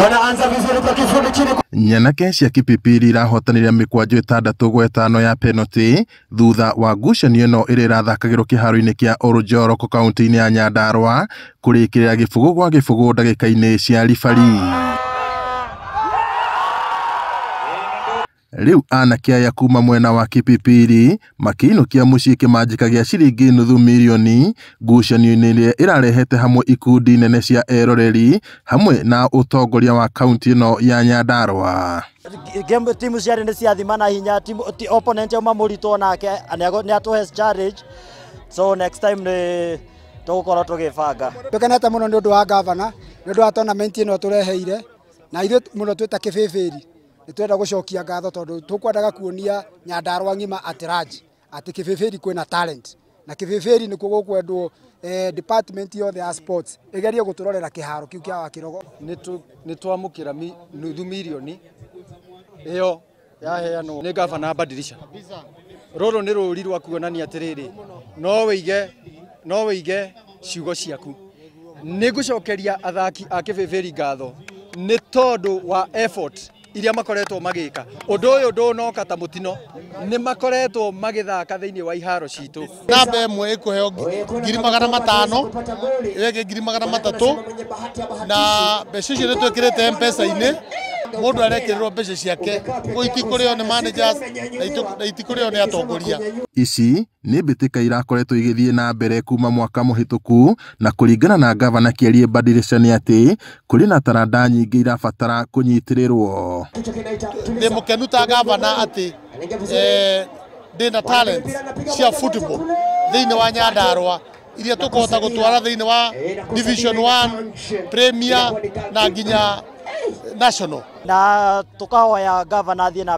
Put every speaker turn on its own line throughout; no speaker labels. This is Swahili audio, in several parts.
Wanaanza vizuri kwa kifundi chini.
Nyanake cia Kipipiri irahotanire mikwanjo 6-5 ya penalty thutha wa ngucanio ĩno ĩrĩa ĩrathakagĩrwo kĩharo-inĩ kĩa Oljorok kaunti-inĩ ya Nyandarua kũrĩkĩrĩra gĩbũgũ gwa gĩbũgũ ndagĩka-inĩ cia ribari. Riu anake aya kuma mwena wa Kipipiri makiinukia mũciĩ kĩmanjĩka gĩa ciringi nuthu mirioni ngucanio-inĩ ĩrĩa ĩrarehete hamwe ikundi nene cia eroreri hamwe na ũtongoria wa kaunti ĩno ya Nyandarua.
Game timu cia nĩ ciathimana hinya, timu opponent yao mamũritwo nake nĩ atuhe challenge, so next time nĩ tũgũkorwo tũgĩbanga.
Tũkenete mũno nĩ ũndũ wa governor, nĩ ũndũ wa tournament ĩno tũreheire na ithuĩ mũno twĩta Kĩbĩbĩri nĩtwenda gũcokia ngatho tondũ tũkwendaga kuonia Nyandarua ng'ima atĩ Kĩbĩbĩri kwĩna talent na Kĩbĩbĩri nĩkuo gũkwendwo department yothe ya sports ĩgerie gũtũrorera kĩharo kĩu kĩa Wakirogo.
Nĩ twamũkĩra nuthu mirioni ĩyo yaheanwo nĩ gavana Badilisha. Rũrũ nĩ rũri rwa kuonania atĩrĩrĩ, no wĩige ciugo ciaku. Nĩ ngũcokeria athaki a Kĩbĩbĩri ngatho nĩ tondũ wa effort iria makoretwo magĩka. Ũndũ ũyũ ndũnoka ta mũtino, nĩ makoretwo magĩthaka thĩinĩ wa iharo citũ.
Namba ĩmwe ĩkũheo 500,000, ĩngĩ 300,000 na mbeca icio nĩ twĩkĩrĩte M-Pesa-inĩ. Mũndũ arekĩrĩrwo mbeca ciake, itikũrĩo nĩ managers na itikũrĩo nĩ atongoria.
Ici nĩ mbĩtĩka irakoretwo igĩthiĩ na mbere kuma mwaka mũhĩtũku na kũringana na gavana Kĩarie Badilisha nĩ atĩ kũrĩ na taranda nyingĩ irabatara kũnyitĩrĩrwo.
Ndĩ mũkenu ta gavana atĩ ndĩna talent cia football thĩinĩ wa Nyandarua iria tũkũhota gũtwara thĩinĩ wa Division 1, Premier na nginya national.
Na tukahoya gavana athiĩ na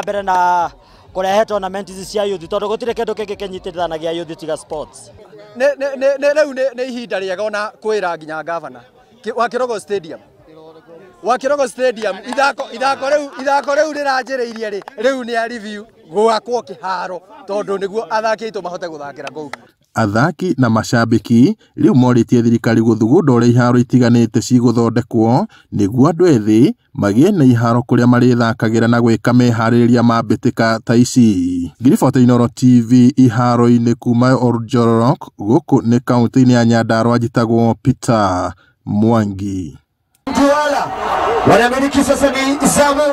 mbere na kũrehe tournament ici cia youth tondũ gũtirĩ kĩndũ kĩngĩ kĩnyitithanagia youth tiga sports.
Rĩu nĩ ihinda rĩega ona kwĩra nginya gavana Wakirogo Stadium ithako rĩu rĩranjĩrĩirie rĩu nĩ a review gwakwo kĩharo tondũ nĩguo athaki aitũ mahote gũthakĩra kũu.
Athaki na macambĩki rĩu morĩtie thirikari gũthugunda ũrĩa iharo itiganĩte cigũthondekwo nĩguo andũ ethĩ magĩe na iharo kũrĩa marĩthakagĩra na gwĩka meharĩrĩria ma mbĩtĩka ta ici. Ngiriboti Inooro TV iharo-inĩ kuma Oljorok gũkũ nĩ kaunti-inĩ ya Nyandarua njĩtagwo Peter Mwangi.
Wanaamini sasa ni zamu